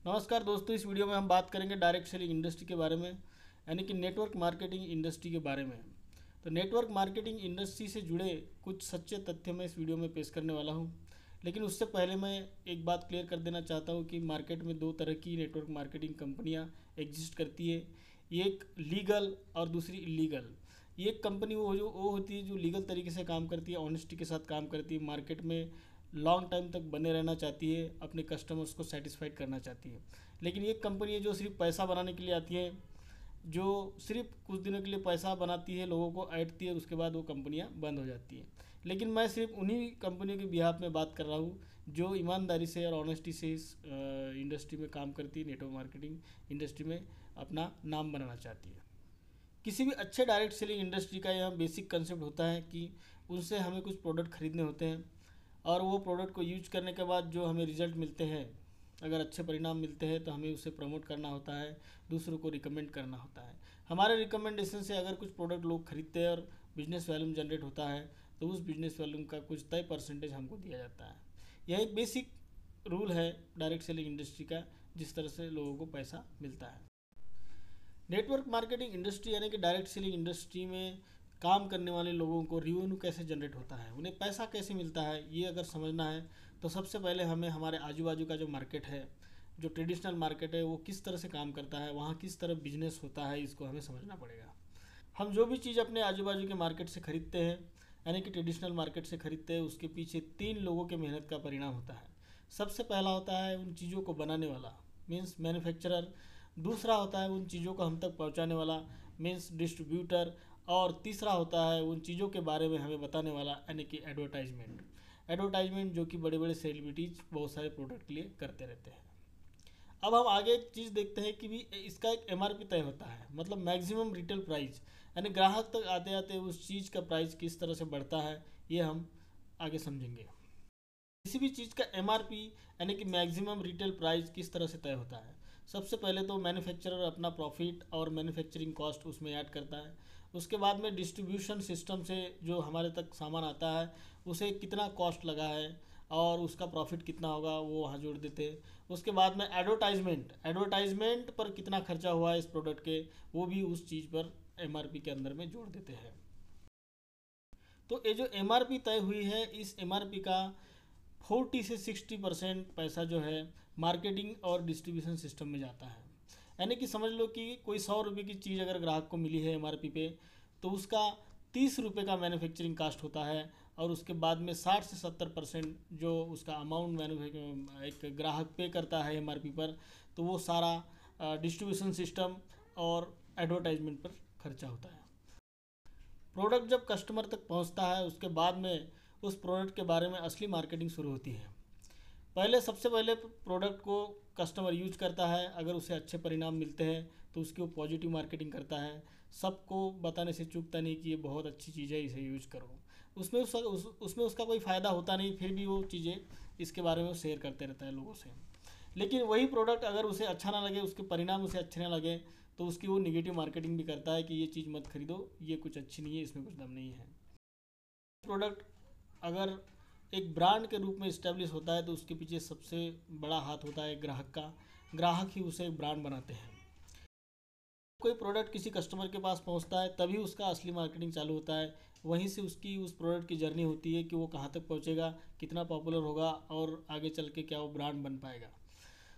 नमस्कार दोस्तों, इस वीडियो में हम बात करेंगे डायरेक्ट सेलिंग इंडस्ट्री के बारे में, यानी कि नेटवर्क मार्केटिंग इंडस्ट्री के बारे में। तो नेटवर्क मार्केटिंग इंडस्ट्री से जुड़े कुछ सच्चे तथ्य मैं इस वीडियो में पेश करने वाला हूं। लेकिन उससे पहले मैं एक बात क्लियर कर देना चाहता हूं कि मार्केट में दो तरह की नेटवर्क मार्केटिंग कंपनियां एग्जिस्ट करती है। एक लीगल और दूसरी इलीगल। ये एक कंपनी वो होती है जो लीगल तरीके से काम करती है, ऑनेस्टी के साथ काम करती है, मार्केट में लॉन्ग टाइम तक बने रहना चाहती है, अपने कस्टमर्स को सेटिस्फाइड करना चाहती है। लेकिन ये कंपनी है जो सिर्फ पैसा बनाने के लिए आती है, जो सिर्फ कुछ दिनों के लिए पैसा बनाती है, लोगों को ऐंठती है, उसके बाद वो कंपनियां बंद हो जाती हैं। लेकिन मैं सिर्फ उन्हीं कंपनियों के बिहाफ में बात कर रहा हूँ जो ईमानदारी से और ऑनेस्टी से इस इंडस्ट्री में काम करती है, नेटवर्क मार्केटिंग इंडस्ट्री में अपना नाम बनाना चाहती है। किसी भी अच्छे डायरेक्ट सेलिंग इंडस्ट्री का यह बेसिक कंसेप्ट होता है कि उनसे हमें कुछ प्रोडक्ट खरीदने होते हैं और वो प्रोडक्ट को यूज करने के बाद जो हमें रिजल्ट मिलते हैं, अगर अच्छे परिणाम मिलते हैं तो हमें उसे प्रमोट करना होता है, दूसरों को रिकमेंड करना होता है। हमारे रिकमेंडेशन से अगर कुछ प्रोडक्ट लोग खरीदते हैं और बिजनेस वैल्यूम जनरेट होता है तो उस बिजनेस वैल्यूम का कुछ तय परसेंटेज हमको दिया जाता है। यह एक बेसिक रूल है डायरेक्ट सेलिंग इंडस्ट्री का, जिस तरह से लोगों को पैसा मिलता है। नेटवर्क मार्केटिंग इंडस्ट्री यानी कि डायरेक्ट सेलिंग इंडस्ट्री में काम करने वाले लोगों को रिवेन्यू कैसे जनरेट होता है, उन्हें पैसा कैसे मिलता है, ये अगर समझना है तो सबसे पहले हमें हमारे आजू बाजू का जो मार्केट है, जो ट्रेडिशनल मार्केट है, वो किस तरह से काम करता है, वहाँ किस तरह बिजनेस होता है, इसको हमें समझना पड़ेगा। हम जो भी चीज़ अपने आजू बाजू के मार्केट से खरीदते हैं, यानी कि ट्रेडिशनल मार्केट से खरीदते हैं, उसके पीछे 3 लोगों के मेहनत का परिणाम होता है। सबसे पहला होता है उन चीज़ों को बनाने वाला, मीन्स मैन्युफैक्चरर। दूसरा होता है उन चीज़ों को हम तक पहुंचाने वाला, मीन्स डिस्ट्रीब्यूटर। और तीसरा होता है उन चीज़ों के बारे में हमें बताने वाला, यानी कि एडवर्टाइजमेंट। एडवर्टाइजमेंट जो कि बड़े बड़े सेलिब्रिटीज़ बहुत सारे प्रोडक्ट के लिए करते रहते हैं। अब हम आगे एक चीज़ देखते हैं कि भी इसका एक एमआरपी तय होता है, मतलब मैक्सिमम रिटेल प्राइस, यानी ग्राहक तक आते आते उस चीज़ का प्राइस किस तरह से बढ़ता है, ये हम आगे समझेंगे। किसी भी चीज़ का एमआरपी यानी कि मैक्सिमम रिटेल प्राइस किस तरह से तय होता है। सबसे पहले तो मैन्युफैक्चरर अपना प्रॉफिट और मैन्युफैक्चरिंग कॉस्ट उसमें ऐड करता है। उसके बाद में डिस्ट्रीब्यूशन सिस्टम से जो हमारे तक सामान आता है उसे कितना कॉस्ट लगा है और उसका प्रॉफिट कितना होगा वो वहाँ जोड़ देते हैं। उसके बाद में एडवर्टाइजमेंट पर कितना खर्चा हुआ है इस प्रोडक्ट के, वो भी उस चीज़ पर एमआरपी के अंदर में जोड़ देते हैं। तो ये जो एमआरपी तय हुई है, इस एमआरपी का 40 से 60% पैसा जो है मार्केटिंग और डिस्ट्रीब्यूशन सिस्टम में जाता है। यानी कि समझ लो कि कोई 100 रुपये की चीज़ अगर ग्राहक को मिली है एमआरपी पे, तो उसका 30 रुपये का मैन्युफैक्चरिंग कास्ट होता है और उसके बाद में 60 से 70% जो उसका अमाउंट एक ग्राहक पे करता है एमआरपी पर, तो वो सारा डिस्ट्रीब्यूशन सिस्टम और एडवर्टाइजमेंट पर खर्चा होता है। प्रोडक्ट जब कस्टमर तक पहुंचता है उसके बाद में उस प्रोडक्ट के बारे में असली मार्केटिंग शुरू होती है। सबसे पहले प्रोडक्ट को कस्टमर यूज करता है, अगर उसे अच्छे परिणाम मिलते हैं तो उसकी वो पॉजिटिव मार्केटिंग करता है, सबको बताने से चूकता नहीं कि ये बहुत अच्छी चीज़ है, इसे यूज करो। उसमें उसका कोई फ़ायदा होता नहीं, फिर भी वो चीज़ें इसके बारे में शेयर करते रहता है लोगों से। लेकिन वही प्रोडक्ट अगर उसे अच्छा ना लगे, उसके परिणाम उसे अच्छे ना लगे, तो उसकी वो निगेटिव मार्केटिंग भी करता है कि ये चीज़ मत खरीदो, ये कुछ अच्छी नहीं है, इसमें कुछ दम नहीं है। प्रोडक्ट अगर एक ब्रांड के रूप में इस्टेब्लिश होता है तो उसके पीछे सबसे बड़ा हाथ होता है ग्राहक का। ग्राहक ही उसे एक ब्रांड बनाते हैं। कोई प्रोडक्ट किसी कस्टमर के पास पहुंचता है तभी उसका असली मार्केटिंग चालू होता है। वहीं से उसकी उस प्रोडक्ट की जर्नी होती है कि वो कहाँ तक पहुंचेगा, कितना पॉपुलर होगा और आगे चल के क्या वो ब्रांड बन पाएगा।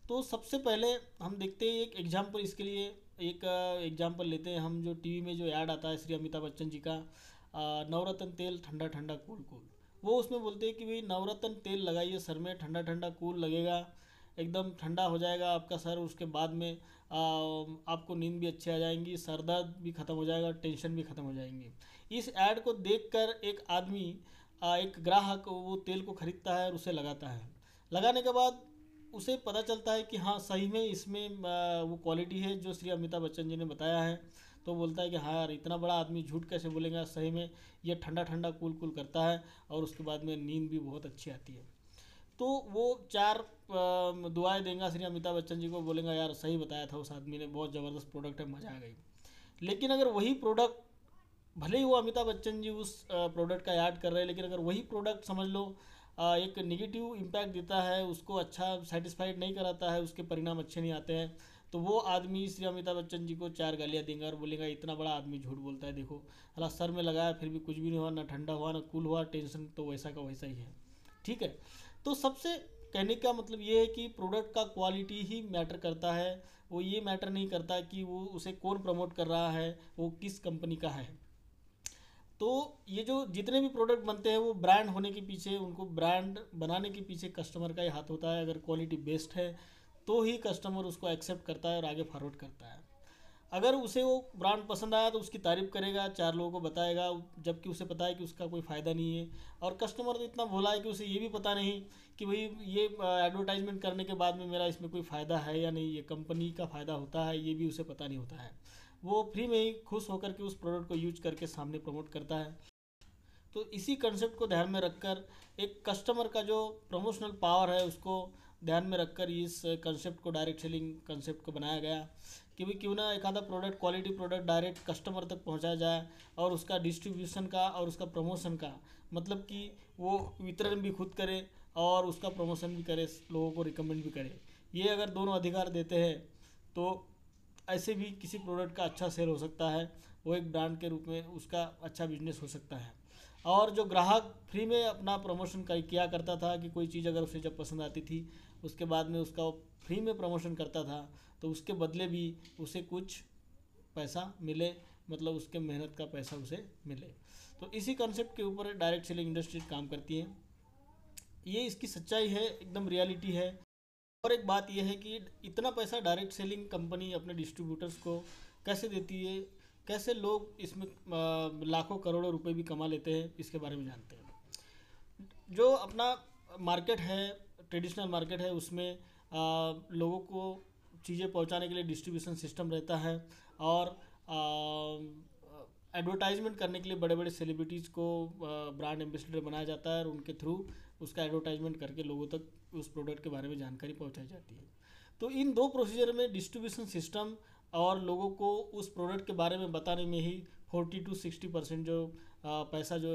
तो सबसे पहले हम देखते हैं एक एग्जाम्पल, इसके लिए एक एग्जाम्पल लेते हैं हम। जो टीवी में जो ऐड आता है श्री अमिताभ बच्चन जी का, नवरत्न तेल ठंडा ठंडा कूल कूल, वो उसमें बोलते हैं कि भाई नवरत्न तेल लगाइए सर में, ठंडा ठंडा कूल लगेगा, एकदम ठंडा हो जाएगा आपका सर। उसके बाद में आपको नींद भी अच्छी आ जाएंगी, सर दर्द भी ख़त्म हो जाएगा, टेंशन भी ख़त्म हो जाएंगी। इस ऐड को देखकर एक आदमी, एक ग्राहक वो तेल को खरीदता है और उसे लगाता है। लगाने के बाद उसे पता चलता है कि हाँ सही में इसमें वो क्वालिटी है जो श्री अमिताभ बच्चन जी ने बताया है। तो बोलता है कि हाँ यार, इतना बड़ा आदमी झूठ कैसे बोलेगा, सही में ये ठंडा ठंडा कूल कूल करता है और उसके बाद में नींद भी बहुत अच्छी आती है। तो वो 4 दुआएं देंगे श्री अमिताभ बच्चन जी को, बोलेगा यार सही बताया था उस आदमी ने, बहुत ज़बरदस्त प्रोडक्ट है, मज़ा आ गई। लेकिन अगर वही प्रोडक्ट, भले ही वो अमिताभ बच्चन जी उस प्रोडक्ट का ऐड कर रहे हैं, लेकिन अगर वही प्रोडक्ट समझ लो एक निगेटिव इम्पैक्ट देता है, उसको अच्छा सेटिस्फाइड नहीं कराता है, उसके परिणाम अच्छे नहीं आते हैं, तो वो आदमी श्री अमिताभ बच्चन जी को 4 गालियाँ देंगे और बोलेगा इतना बड़ा आदमी झूठ बोलता है, देखो अला सर में लगाया फिर भी कुछ भी नहीं हुआ, ना ठंडा हुआ ना कूल हुआ, टेंशन तो वैसा का वैसा ही है। ठीक है। तो सबसे कहने का मतलब ये है कि प्रोडक्ट का क्वालिटी ही मैटर करता है, वो ये मैटर नहीं करता कि वो उसे कौन प्रमोट कर रहा है, वो किस कंपनी का है। तो ये जो जितने भी प्रोडक्ट बनते हैं वो ब्रांड होने के पीछे, उनको ब्रांड बनाने के पीछे कस्टमर का ही हाथ होता है। अगर क्वालिटी बेस्ट है तो ही कस्टमर उसको एक्सेप्ट करता है और आगे फॉरवर्ड करता है। अगर उसे वो ब्रांड पसंद आया तो उसकी तारीफ़ करेगा, 4 लोगों को बताएगा, जबकि उसे पता है कि उसका कोई फ़ायदा नहीं है। और कस्टमर तो इतना भोला है कि उसे ये भी पता नहीं कि भाई ये एडवर्टाइजमेंट करने के बाद में मेरा इसमें कोई फ़ायदा है या नहीं, ये कंपनी का फ़ायदा होता है, ये भी उसे पता नहीं होता है। वो फ्री में ही खुश होकर के उस प्रोडक्ट को यूज करके सामने प्रमोट करता है। तो इसी कंसेप्ट को ध्यान में रखकर एक कस्टमर का जो प्रमोशनल पावर है उसको ध्यान में रखकर इस कंसेप्ट को, डायरेक्ट सेलिंग कंसेप्ट को बनाया गया कि भाई क्यों ना एक आधा product, quality product direct customer तक पहुंचाया जाए और उसका डिस्ट्रीब्यूशन का और उसका प्रमोशन का, मतलब कि वो वितरण भी खुद करे और उसका प्रमोशन भी करे, लोगों को रिकमेंड भी करे। ये अगर दोनों अधिकार देते हैं तो ऐसे भी किसी प्रोडक्ट का अच्छा सेल हो सकता है, वो एक ब्रांड के रूप में उसका अच्छा बिजनेस हो सकता है। और जो ग्राहक फ्री में अपना प्रमोशन किया करता था कि कोई चीज़ अगर उसे जब पसंद आती थी उसके बाद में उसका फ्री में प्रमोशन करता था, तो उसके बदले भी उसे कुछ पैसा मिले, मतलब उसके मेहनत का पैसा उसे मिले। तो इसी कंसेप्ट के ऊपर डायरेक्ट सेलिंग इंडस्ट्री काम करती है। ये इसकी सच्चाई है, एकदम रियलिटी है। और एक बात यह है कि इतना पैसा डायरेक्ट सेलिंग कंपनी अपने डिस्ट्रीब्यूटर्स को कैसे देती है, कैसे लोग इसमें लाखों करोड़ों रुपए भी कमा लेते हैं, इसके बारे में जानते हैं। जो अपना मार्केट है, ट्रेडिशनल मार्केट है, उसमें लोगों को चीज़ें पहुंचाने के लिए डिस्ट्रीब्यूशन सिस्टम रहता है और एडवर्टाइजमेंट करने के लिए बड़े बड़े सेलिब्रिटीज़ को ब्रांड एम्बेसडर बनाया जाता है और उनके थ्रू उसका एडवर्टाइजमेंट करके लोगों तक उस प्रोडक्ट के बारे में जानकारी पहुंचाई जाती है। तो इन दो प्रोसीजर में, डिस्ट्रीब्यूशन सिस्टम और लोगों को उस प्रोडक्ट के बारे में बताने में ही 40 to 60% जो पैसा जो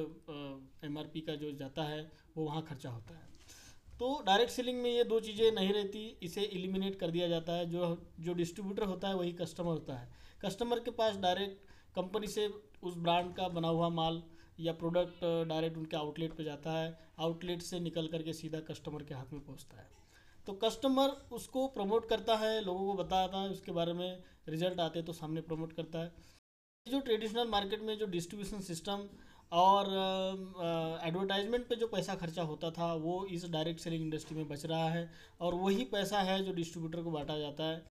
MRP का जो जाता है वो वहाँ खर्चा होता है। तो डायरेक्ट सेलिंग में ये दो चीज़ें नहीं रहती, इसे एलिमिनेट कर दिया जाता है। जो जो डिस्ट्रीब्यूटर होता है वही कस्टमर होता है। कस्टमर के पास डायरेक्ट कंपनी से उस ब्रांड का बना हुआ माल या प्रोडक्ट डायरेक्ट उनके आउटलेट पे जाता है, आउटलेट से निकल करके सीधा कस्टमर के हाथ में पहुंचता है। तो कस्टमर उसको प्रमोट करता है, लोगों को बताता है उसके बारे में, रिजल्ट आते तो सामने प्रमोट करता है। जो ट्रेडिशनल मार्केट में जो डिस्ट्रीब्यूशन सिस्टम और एडवर्टाइजमेंट पे जो पैसा खर्चा होता था वो इस डायरेक्ट सेलिंग इंडस्ट्री में बच रहा है और वही पैसा है जो डिस्ट्रीब्यूटर को बांटा जाता है।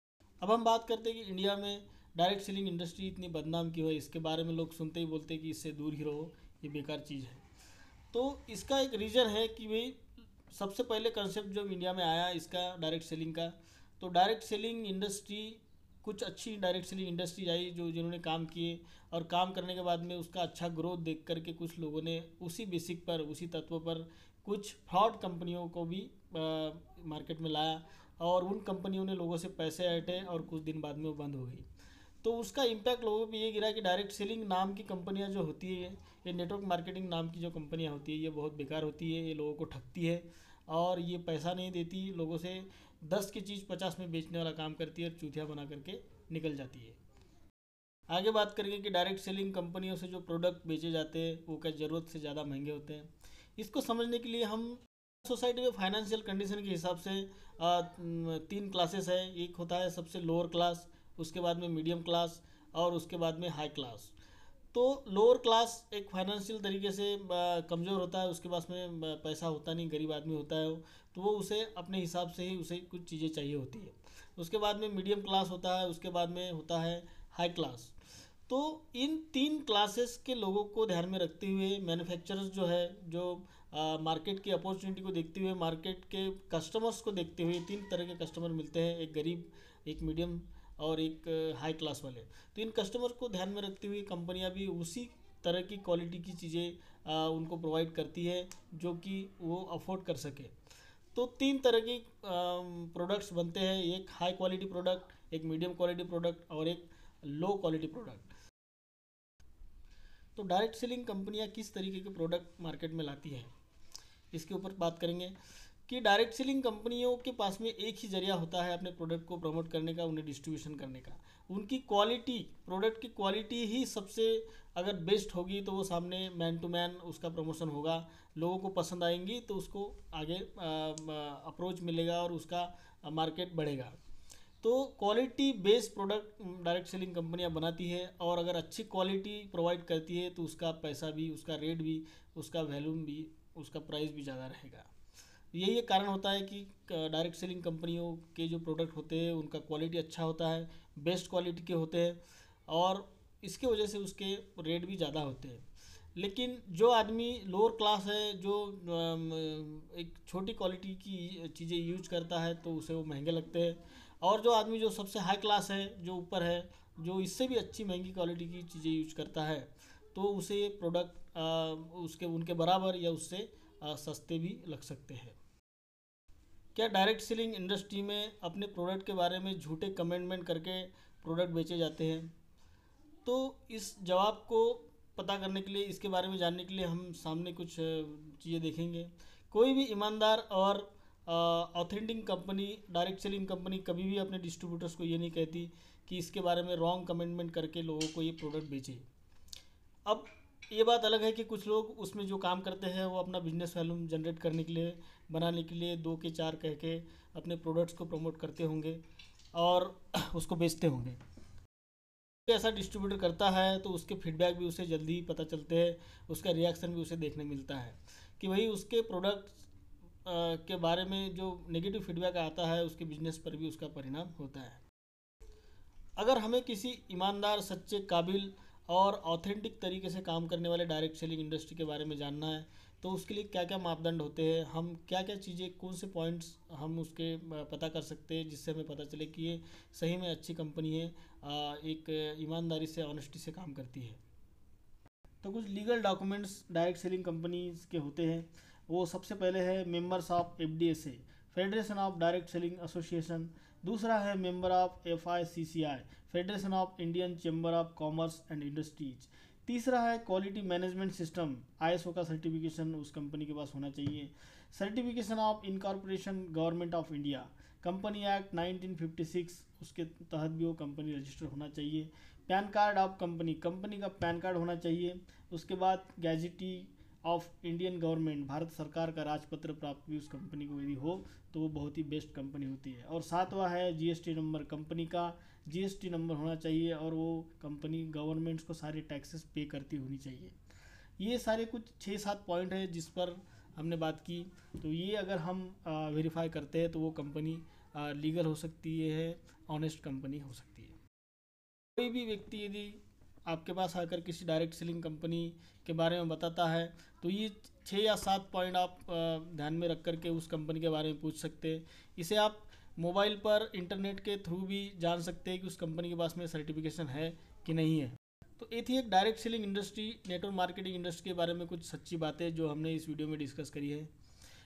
अब हम बात करते हैं कि इंडिया में डायरेक्ट सेलिंग इंडस्ट्री इतनी बदनाम क्यों है, इसके बारे में लोग सुनते ही बोलते हैं कि इससे दूर ही रहो, ये बेकार चीज़ है। तो इसका एक रीज़न है कि भाई सबसे पहले कंसेप्ट जो इंडिया में आया इसका डायरेक्ट सेलिंग का, तो डायरेक्ट सेलिंग इंडस्ट्री, कुछ अच्छी डायरेक्ट सेलिंग इंडस्ट्री आई जो जिन्होंने काम किए और काम करने के बाद में उसका अच्छा ग्रोथ देख करके कुछ लोगों ने उसी बेसिक पर, उसी तत्व पर कुछ फ्रॉड कंपनियों को भी मार्केट में लाया और उन कंपनियों ने लोगों से पैसे ऐंठे और कुछ दिन बाद में वो बंद हो गई। तो उसका इम्पैक्ट लोगों पे ये गिरा कि डायरेक्ट सेलिंग नाम की कंपनियां जो होती है, ये नेटवर्क मार्केटिंग नाम की जो कंपनियां होती है, ये बहुत बेकार होती है, ये लोगों को ठगती है और ये पैसा नहीं देती, लोगों से 10 की चीज़ 50 में बेचने वाला काम करती है और चूतिया बना करके निकल जाती है। आगे बात करेंगे कि डायरेक्ट सेलिंग कंपनियों से जो प्रोडक्ट बेचे जाते हैं वो क्या ज़रूरत से ज़्यादा महंगे होते हैं। इसको समझने के लिए हम सोसाइटी में फाइनेंशियल कंडीशन के हिसाब से 3 क्लासेस है। एक होता है सबसे लोअर क्लास, उसके बाद में मीडियम क्लास और उसके बाद में हाई क्लास। तो लोअर क्लास एक फाइनेंशियल तरीके से कमज़ोर होता है, उसके पास में पैसा होता नहीं, गरीब आदमी होता है वो, तो वो उसे अपने हिसाब से ही उसे कुछ चीज़ें चाहिए होती है। उसके बाद में मीडियम क्लास होता है, उसके बाद में होता है हाई क्लास। तो इन 3 क्लासेस के लोगों को ध्यान में रखते हुए मैन्युफैक्चरर्स जो है, जो मार्केट की अपॉर्चुनिटी को देखते हुए, मार्केट के कस्टमर्स को देखते हुए 3 तरह के कस्टमर मिलते हैं, एक गरीब, एक मीडियम और एक हाई क्लास वाले। तो इन कस्टमर को ध्यान में रखते हुए कंपनियां भी उसी तरह की क्वालिटी की चीज़ें उनको प्रोवाइड करती है जो कि वो अफोर्ड कर सके। तो 3 तरह की प्रोडक्ट्स बनते हैं, एक हाई क्वालिटी प्रोडक्ट, एक मीडियम क्वालिटी प्रोडक्ट और एक लो क्वालिटी प्रोडक्ट। तो डायरेक्ट सेलिंग कंपनियां किस तरीके के प्रोडक्ट मार्केट में लाती हैं, इसके ऊपर बात करेंगे कि डायरेक्ट सेलिंग कंपनियों के पास में एक ही जरिया होता है अपने प्रोडक्ट को प्रमोट करने का, उन्हें डिस्ट्रीब्यूशन करने का। उनकी क्वालिटी, प्रोडक्ट की क्वालिटी ही सबसे अगर बेस्ट होगी तो वो सामने मैन टू मैन उसका प्रमोशन होगा, लोगों को पसंद आएंगी तो उसको आगे अप्रोच मिलेगा और उसका मार्केट बढ़ेगा। तो quality based product direct selling कंपनियां बनाती है, और अगर अच्छी क्वालिटी प्रोवाइड करती है तो उसका पैसा भी, उसका रेट भी, उसका वैल्यूम भी, उसका प्राइस भी ज़्यादा रहेगा। यही एक कारण होता है कि डायरेक्ट सेलिंग कंपनियों के जो प्रोडक्ट होते हैं उनका क्वालिटी अच्छा होता है, बेस्ट क्वालिटी के होते हैं, और इसके वजह से उसके रेट भी ज़्यादा होते हैं। लेकिन जो आदमी लोअर क्लास है, जो एक छोटी क्वालिटी की चीज़ें यूज करता है तो उसे वो महंगे लगते हैं, और जो आदमी जो सबसे हाई क्लास है, जो ऊपर है, जो इससे भी अच्छी महंगी क्वालिटी की चीज़ें यूज करता है, तो उसे ये प्रोडक्ट उसके उनके बराबर या उससे सस्ते भी लग सकते हैं। क्या डायरेक्ट सेलिंग इंडस्ट्री में अपने प्रोडक्ट के बारे में झूठे कमेंटमेंट करके प्रोडक्ट बेचे जाते हैं? तो इस जवाब को पता करने के लिए, इसके बारे में जानने के लिए हम सामने कुछ चीज़ें देखेंगे। कोई भी ईमानदार और authentic company, direct selling company कभी भी अपने डिस्ट्रीब्यूटर्स को ये नहीं कहती कि इसके बारे में रॉन्ग कमेंटमेंट करके लोगों को ये प्रोडक्ट बेचे। अब ये बात अलग है कि कुछ लोग उसमें जो काम करते हैं वो अपना बिजनेस वैल्यूम जनरेट करने के लिए, बनाने के लिए 2 के 4 कह के अपने प्रोडक्ट्स को प्रमोट करते होंगे और उसको बेचते होंगे। ऐसा डिस्ट्रीब्यूटर करता है तो उसके फीडबैक भी उसे जल्दी ही पता चलते हैं, उसका रिएक्शन भी उसे देखने मिलता है कि भाई उसके प्रोडक्ट के बारे में जो नेगेटिव फीडबैक आता है उसके बिजनेस पर भी उसका परिणाम होता है। अगर हमें किसी ईमानदार, सच्चे, काबिल और ऑथेंटिक तरीके से काम करने वाले डायरेक्ट सेलिंग इंडस्ट्री के बारे में जानना है तो उसके लिए क्या क्या मापदंड होते हैं, हम क्या क्या चीज़ें, कौन से पॉइंट्स हम उसके पता कर सकते हैं जिससे हमें पता चले कि ये सही में अच्छी कंपनी है, एक ईमानदारी से, ऑनेस्टी से काम करती है। तो कुछ legal documents direct selling companies के होते हैं। वो सबसे पहले है members of FDSA, federation of direct selling association. दूसरा है member of FICCI, federation of Indian chamber of commerce and industries. तीसरा है क्वालिटी मैनेजमेंट सिस्टम, ISO का सर्टिफिकेशन उस कंपनी के पास होना चाहिए। Certification of incorporation, government of India, company act 1956, उसके तहत भी वो कंपनी रजिस्टर होना चाहिए। Pan card of company, company का पैन कार्ड होना चाहिए। उसके बाद गैजेटी ऑफ इंडियन गवर्नमेंट, भारत सरकार का राजपत्र प्राप्त भी उस कंपनी को यदि हो तो वो बहुत ही बेस्ट कंपनी होती है। और सातवां है GST नंबर, कंपनी का GST नंबर होना चाहिए और वो कंपनी गवर्नमेंट्स को सारे टैक्सेस पे करती होनी चाहिए। ये सारे कुछ 6-7 पॉइंट है जिस पर हमने बात की। तो ये अगर हम वेरीफाई करते हैं तो वो कंपनी लीगल हो सकती है, ऑनेस्ट कंपनी हो सकती है। कोई भी व्यक्ति यदि आपके पास आकर किसी डायरेक्ट सेलिंग कंपनी के बारे में बताता है तो ये 6 या 7 पॉइंट आप ध्यान में रख कर के उस कंपनी के बारे में पूछ सकते हैं। इसे आप मोबाइल पर, इंटरनेट के थ्रू भी जान सकते हैं कि उस कंपनी के पास में सर्टिफिकेशन है कि नहीं है। तो ये थी एक direct selling industry, network marketing industry के बारे में कुछ सच्ची बातें जो हमने इस वीडियो में डिस्कस करी है।